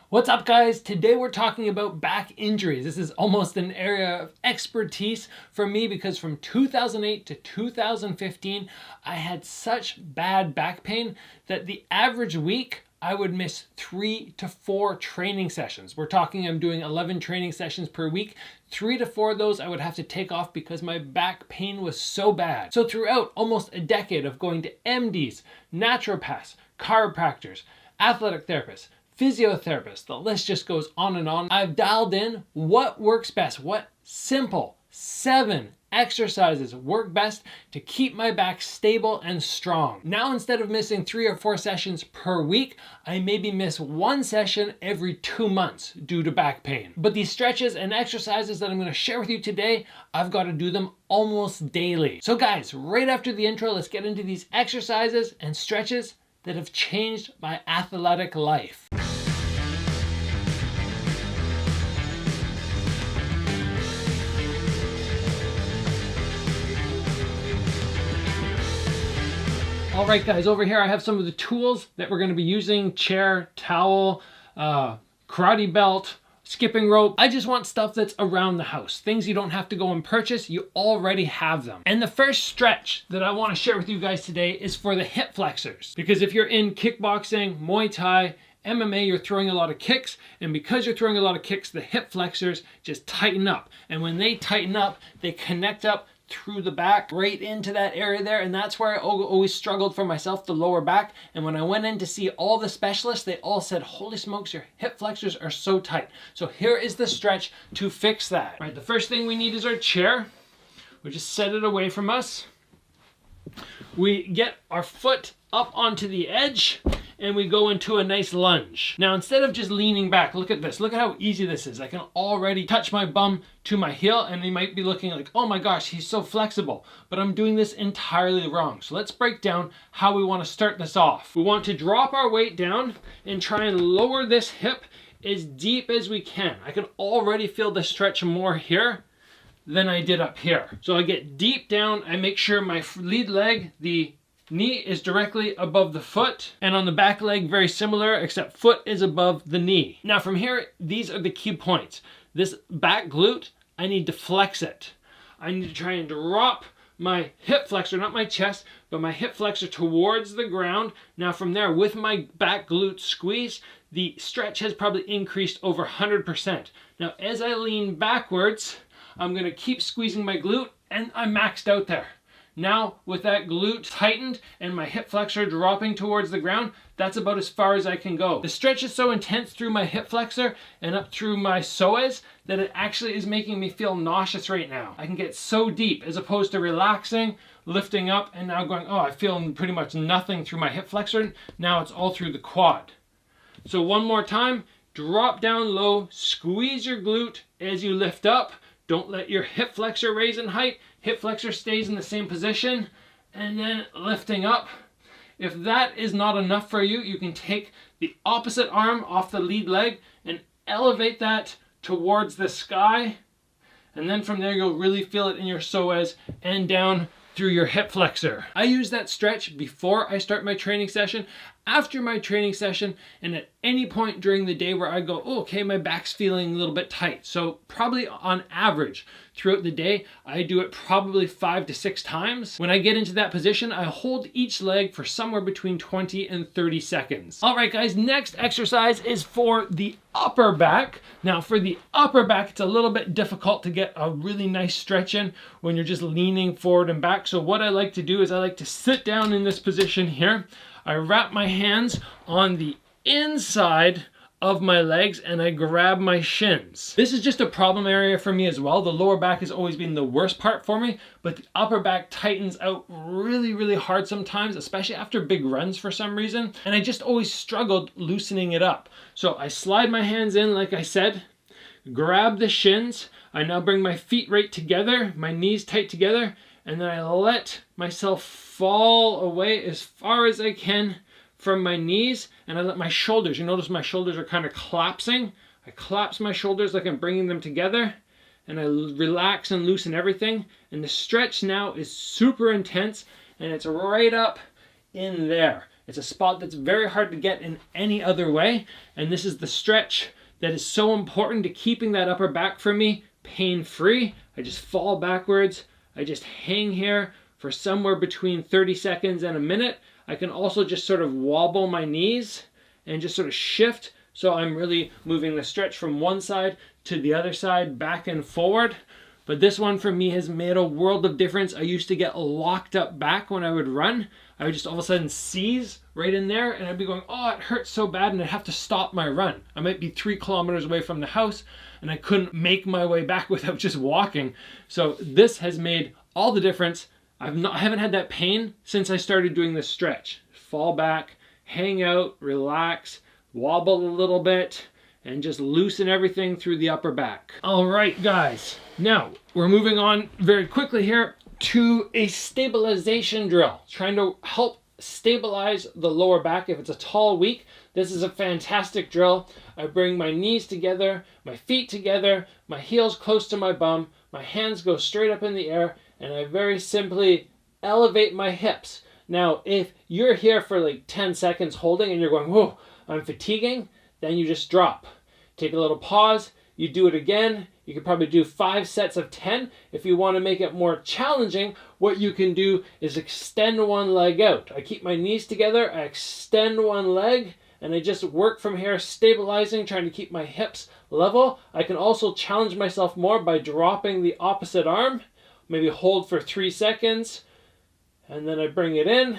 What's up, guys? Today we're talking about back injuries. This is almost an area of expertise for me because from 2008 to 2015, I had such bad back pain that the average week I would miss 3 to 4 training sessions. We're talking I'm doing 11 training sessions per week. 3 to 4 of those I would have to take off because my back pain was so bad. So throughout almost a decade of going to MDs, naturopaths, chiropractors, athletic therapists, physiotherapists, the list just goes on and on. I've dialed in what works best, what simple 7 exercises work best to keep my back stable and strong. Now, instead of missing 3 or 4 sessions per week, I maybe miss 1 session every 2 months due to back pain. But these stretches and exercises that I'm going to share with you today, I've got to do them almost daily. So guys, right after the intro, let's get into these exercises and stretches that have changed my athletic life. All right, guys, over here I have some of the tools that we're going to be using: chair, towel, karate belt, skipping rope. I just want stuff that's around the house, things you don't have to go and purchase, you already have them. And the first stretch that I want to share with you guys today is for the hip flexors, because if you're in kickboxing, Muay Thai, MMA, you're throwing a lot of kicks, and because you're throwing a lot of kicks, the hip flexors just tighten up. And when they tighten up, they connect up through the back right into that area there, and that's where I always struggled for myself, the lower back. And when I went in to see all the specialists, they all said, holy smokes, your hip flexors are so tight. So here is the stretch to fix that. All right, the first thing we need is our chair. We just set it away from us. We get our foot up onto the edge and we go into a nice lunge. Now, instead of just leaning back, look at this. Look at how easy this is. I can already touch my bum to my heel, and you might be looking like, oh my gosh, he's so flexible. But I'm doing this entirely wrong. So let's break down how we want to start this off. We want to drop our weight down and try and lower this hip as deep as we can. I can already feel the stretch more here than I did up here. So I get deep down. I make sure my lead leg, the knee, is directly above the foot, and on the back leg, very similar, except foot is above the knee. Now from here, these are the key points. This back glute, I need to flex it. I need to try and drop my hip flexor, not my chest, but my hip flexor towards the ground. Now from there, with my back glute squeeze, the stretch has probably increased over 100%. Now as I lean backwards, I'm gonna keep squeezing my glute, and I'm maxed out there. Now, with that glute tightened and my hip flexor dropping towards the ground, that's about as far as I can go. The stretch is so intense through my hip flexor and up through my psoas that it actually is making me feel nauseous right now. I can get so deep as opposed to relaxing, lifting up, and now going, oh, I feel pretty much nothing through my hip flexor. Now it's all through the quad. So one more time, drop down low, squeeze your glute as you lift up. Don't let your hip flexor raise in height. Hip flexor stays in the same position, and then lifting up. If that is not enough for you, you can take the opposite arm off the lead leg and elevate that towards the sky. And then from there, you'll really feel it in your psoas and down through your hip flexor. I use that stretch before I start my training session, after my training session, and at any point during the day where I go, oh, okay, my back's feeling a little bit tight. So probably on average throughout the day, I do it probably 5 to 6 times. When I get into that position, I hold each leg for somewhere between 20 and 30 seconds. All right, guys, next exercise is for the upper back. Now for the upper back, it's a little bit difficult to get a really nice stretch in when you're just leaning forward and back. So what I like to do is I like to sit down in this position here. I wrap my hands on the inside of my legs and I grab my shins. This is just a problem area for me as well. The lower back has always been the worst part for me, but the upper back tightens out really, really hard sometimes, especially after big runs for some reason. And I just always struggled loosening it up. So I slide my hands in, like I said, grab the shins. I now bring my feet right together, my knees tight together, and then I let myself fall away as far as I can from my knees, and I let my shoulders, you notice my shoulders are kind of collapsing. I collapse my shoulders like I'm bringing them together, and I relax and loosen everything. And the stretch now is super intense, and it's right up in there. It's a spot that's very hard to get in any other way. And this is the stretch that is so important to keeping that upper back for me pain-free. I just fall backwards. I just hang here for somewhere between 30 seconds and a minute. I can also just sort of wobble my knees and just sort of shift. So I'm really moving the stretch from one side to the other side, back and forward. But this one for me has made a world of difference. I used to get locked up back when I would run. I would just all of a sudden seize right in there and I'd be going, oh, it hurts so bad, and I'd have to stop my run. I might be 3 kilometers away from the house and I couldn't make my way back without just walking. So this has made all the difference. I haven't had that pain since I started doing this stretch. Fall back, hang out, relax, wobble a little bit, and just loosen everything through the upper back. All right, guys. Now, we're moving on very quickly here to a stabilization drill, trying to help stabilize the lower back. If it's a tall week, this is a fantastic drill. I bring my knees together, my feet together, my heels close to my bum, my hands go straight up in the air, and I very simply elevate my hips. Now, if you're here for like 10 seconds holding and you're going, whoa, I'm fatiguing, then you just drop. Take a little pause, you do it again. You could probably do 5 sets of 10. If you want to make it more challenging, what you can do is extend one leg out. I keep my knees together, I extend one leg, and I just work from here, stabilizing, trying to keep my hips level. I can also challenge myself more by dropping the opposite arm, maybe hold for 3 seconds, and then I bring it in,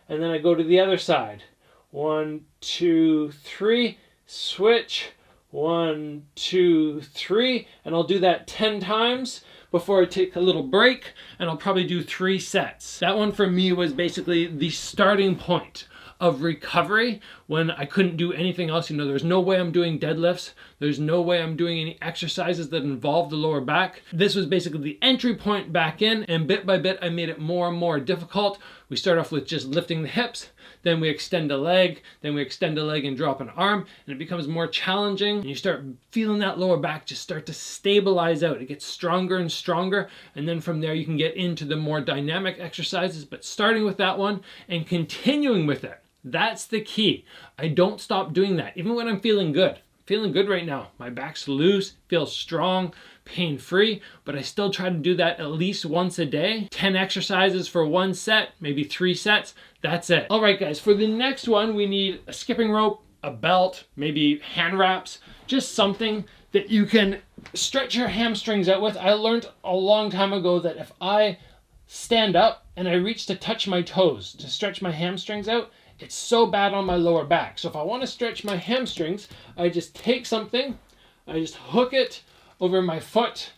and then I go to the other side. 1, 2, 3, switch. 1, 2, 3, and I'll do that 10 times before I take a little break, and I'll probably do 3 sets. That one for me was basically the starting point of recovery when I couldn't do anything else. You know, there's no way I'm doing deadlifts. There's no way I'm doing any exercises that involve the lower back. This was basically the entry point back in, and bit by bit I made it more and more difficult. We start off with just lifting the hips, then we extend a leg, then we extend a leg and drop an arm, and it becomes more challenging. And you start feeling that lower back just start to stabilize out. It gets stronger and stronger, and then from there you can get into the more dynamic exercises, but starting with that one and continuing with it. That's the key. I don't stop doing that, even when I'm feeling good. Feeling good right now. My back's loose, feels strong, pain-free, but I still try to do that at least once a day. 10 exercises for 1 set, maybe 3 sets. That's it. All right, guys, for the next one, we need a skipping rope, a belt, maybe hand wraps, just something that you can stretch your hamstrings out with. I learned a long time ago that if I stand up and I reach to touch my toes to stretch my hamstrings out, it's so bad on my lower back. So if I want to stretch my hamstrings, I just take something, I just hook it over my foot.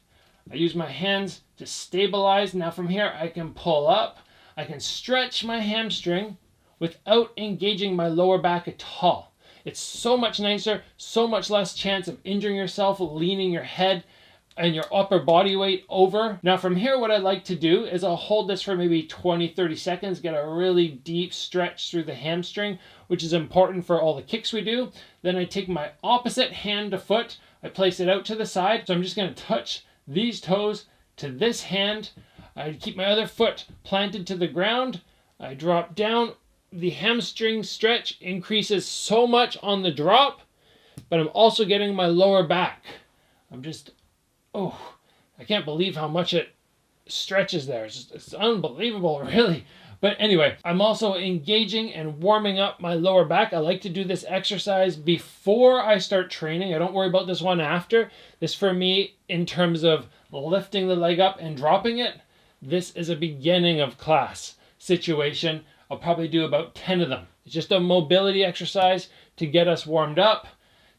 I use my hands to stabilize. Now from here, I can pull up. I can stretch my hamstring without engaging my lower back at all. It's so much nicer, so much less chance of injuring yourself, leaning your head and your upper body weight over. Now from here, what I like to do is I'll hold this for maybe 20-30 seconds, get a really deep stretch through the hamstring, which is important for all the kicks we do. Then I take my opposite hand to foot, I place it out to the side. So I'm just gonna touch these toes to this hand. I keep my other foot planted to the ground. I drop down. The hamstring stretch increases so much on the drop, but I'm also getting my lower back. I can't believe how much it stretches there. It's unbelievable, really. But anyway, I'm also engaging and warming up my lower back. I like to do this exercise before I start training. I don't worry about this one after. This for me, in terms of lifting the leg up and dropping it, this is a beginning of class situation. I'll probably do about 10 of them. It's just a mobility exercise to get us warmed up.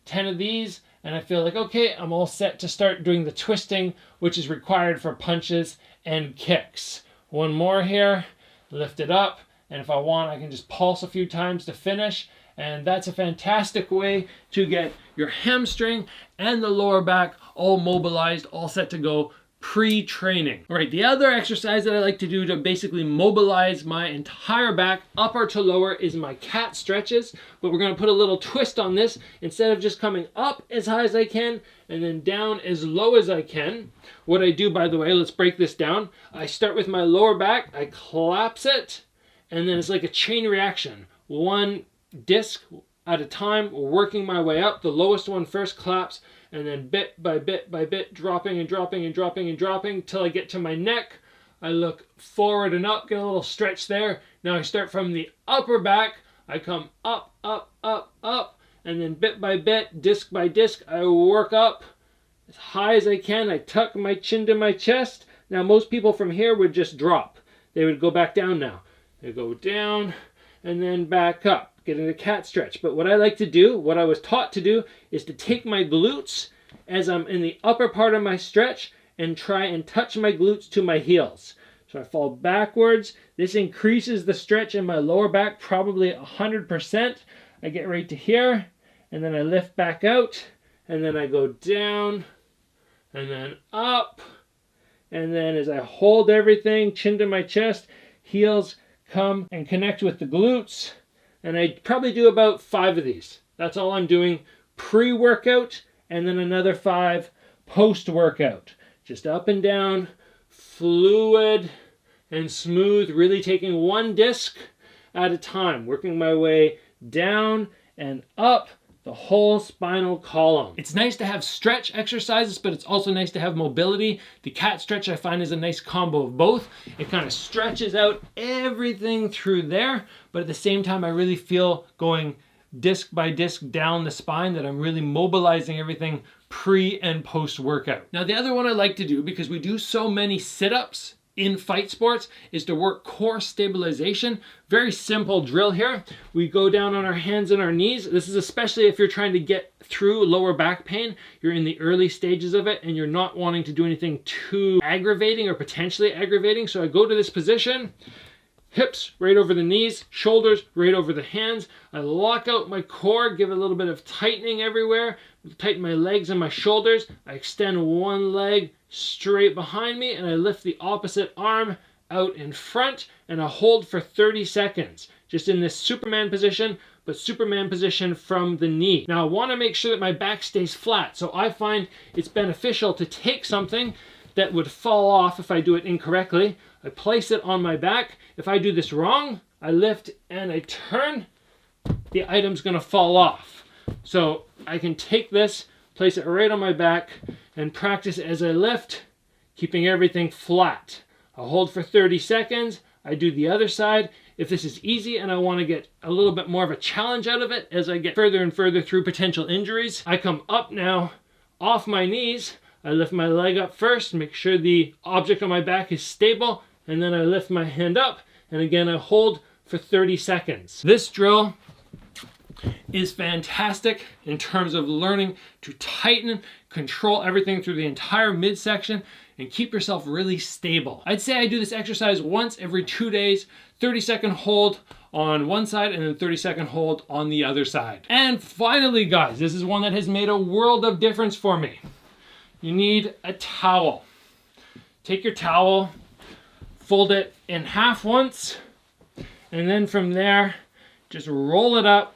10 of these, and I feel like, okay, I'm all set to start doing the twisting, which is required for punches and kicks. One more here, lift it up, and if I want, I can just pulse a few times to finish, and that's a fantastic way to get your hamstring and the lower back all mobilized, all set to go pre-training. All right, the other exercise that I like to do to basically mobilize my entire back, upper to lower, is my cat stretches. But we're gonna put a little twist on this. Instead of just coming up as high as I can and then down as low as I can, what I do, by the way, let's break this down. I start with my lower back, I collapse it, and then it's like a chain reaction. one disc at a time, working my way up. The lowest one first claps, and then bit by bit by bit, dropping and dropping and dropping and dropping till I get to my neck. I look forward and up, get a little stretch there. Now I start from the upper back. I come up, up, up, up, and then bit by bit, disc by disc, I work up as high as I can. I tuck my chin to my chest. Now most people from here would just drop. They would go back down now. They go down and then back up, getting a cat stretch. But what I like to do, what I was taught to do, is to take my glutes as I'm in the upper part of my stretch and try and touch my glutes to my heels. So I fall backwards. This increases the stretch in my lower back probably 100%. I get right to here, and then I lift back out, and then I go down, and then up, and then as I hold everything, chin to my chest, heels come and connect with the glutes, and I probably do about 5 of these. That's all I'm doing pre-workout, and then another 5 post-workout. Just up and down, fluid and smooth, really taking one disc at a time, working my way down and up the whole spinal column. It's nice to have stretch exercises, but it's also nice to have mobility. The cat stretch I find is a nice combo of both. It kind of stretches out everything through there, but at the same time I really feel going disc by disc down the spine that I'm really mobilizing everything pre and post workout. Now the other one I like to do, because we do so many sit-ups in fight sports, is to work core stabilization. Very simple drill here. We go down on our hands and our knees. This is especially if you're trying to get through lower back pain. You're in the early stages of it and you're not wanting to do anything too aggravating or potentially aggravating. So I go to this position, hips right over the knees, shoulders right over the hands. I lock out my core, give a little bit of tightening everywhere, tighten my legs and my shoulders. I extend one leg straight behind me and I lift the opposite arm out in front and I hold for 30 seconds. Just in this Superman position, but Superman position from the knee. Now I want to make sure that my back stays flat. So I find it's beneficial to take something that would fall off if I do it incorrectly. I place it on my back. If I do this wrong, I lift and I turn, the item's gonna fall off. So I can take this, place it right on my back, and practice as I lift, keeping everything flat. I'll hold for 30 seconds. I do the other side. If this is easy and I want to get a little bit more of a challenge out of it as I get further and further through potential injuries, I come up now off my knees. I lift my leg up first, make sure the object on my back is stable, and then I lift my hand up, and again I hold for 30 seconds. This drill is fantastic in terms of learning to tighten, control everything through the entire midsection, and keep yourself really stable. I'd say I do this exercise once every 2 days, 30-second hold on one side and then 30-second hold on the other side. And finally, guys, this is one that has made a world of difference for me. You need a towel. Take your towel, fold it in half once, and then from there, just roll it up.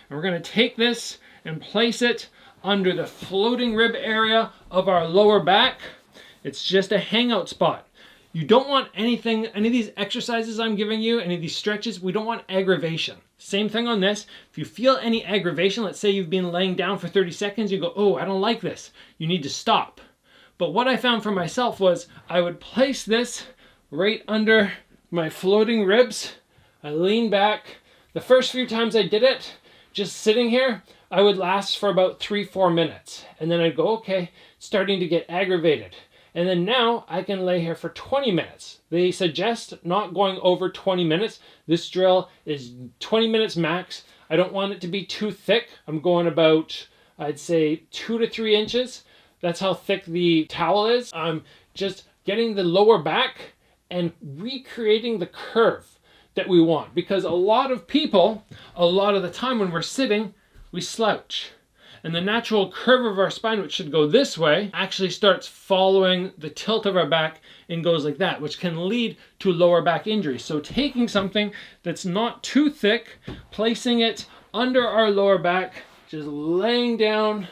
And we're gonna take this and place it under the floating rib area of our lower back. It's just a hangout spot. You don't want anything, any of these exercises I'm giving you, any of these stretches, we don't want aggravation. Same thing on this. If you feel any aggravation, let's say you've been laying down for 30 seconds, you go, oh, I don't like this. You need to stop. But what I found for myself was I would place this right under my floating ribs. I lean back. The first few times I did it, just sitting here, I would last for about 3-4 minutes. And then I'd go, okay, starting to get aggravated. And then now I can lay here for 20 minutes. They suggest not going over 20 minutes. This drill is 20 minutes max. I don't want it to be too thick. I'm going about, I'd say 2 to 3 inches. That's how thick the towel is. I'm just getting the lower back and recreating the curve that we want. Because a lot of people, a lot of the time when we're sitting, we slouch. And the natural curve of our spine, which should go this way, actually starts following the tilt of our back and goes like that, which can lead to lower back injury. So taking something that's not too thick, placing it under our lower back, just laying down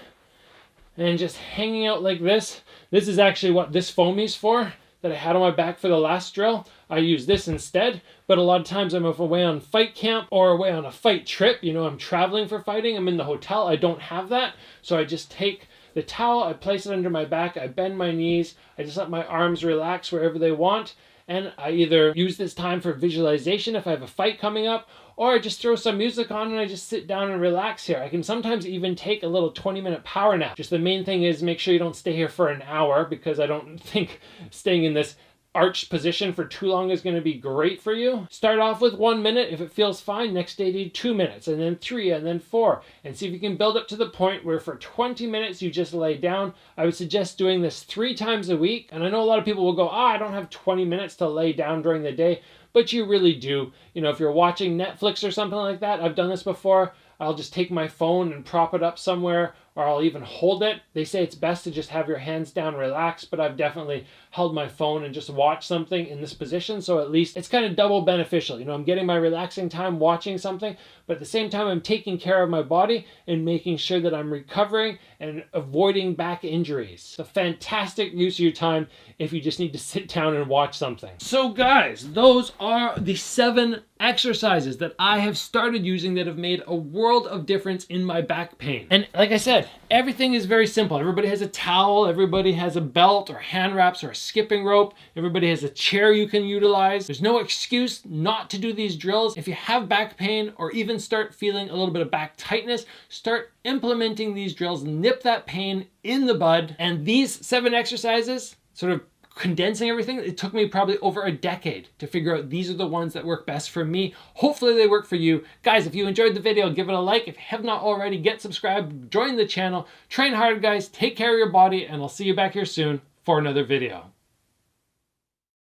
and just hanging out like this. This is actually what this foamy's for. that I had on my back for the last drill. I use this instead, but a lot of times I'm away on fight camp or away on a fight trip. You know, I'm traveling for fighting. I'm in the hotel. I don't have that. So I just take the towel, I place it under my back, I bend my knees, I just let my arms relax wherever they want, and I either use this time for visualization if I have a fight coming up, or I just throw some music on and I just sit down and relax here. I can sometimes even take a little 20-minute power nap. Just the main thing is make sure you don't stay here for an hour, because I don't think staying in this arched position for too long is going to be great for you. Start off with 1 minute. If it feels fine, next day do 2 minutes, and then 3, and then 4, and see if you can build up to the point where for 20 minutes you just lay down. I would suggest doing this 3 times a week. And I know a lot of people will go, I don't have 20 minutes to lay down during the day, but you really do. You know, if you're watching Netflix or something like that, I've done this before. I'll just take my phone and prop it up somewhere, or I'll even hold it. They say it's best to just have your hands down, relax, but I've definitely held my phone and just watched something in this position, so at least it's kind of double beneficial. You know, I'm getting my relaxing time watching something, but at the same time I'm taking care of my body and making sure that I'm recovering and avoiding back injuries. It's a fantastic use of your time if you just need to sit down and watch something. So guys, those are the 7 exercises that I have started using that have made a world of difference in my back pain. And like I said, everything is very simple. Everybody has a towel, everybody has a belt or hand wraps or a skipping rope, everybody has a chair you can utilize. There's no excuse not to do these drills. If you have back pain or even start feeling a little bit of back tightness, start implementing these drills, nip that pain in the bud. And these 7 exercises, sort of condensing everything, it took me probably over a decade to figure out these are the ones that work best for me. Hopefully they work for you. Guys, if you enjoyed the video, give it a like. If you have not already, get subscribed, join the channel. Train hard, guys. Take care of your body, and I'll see you back here soon for another video.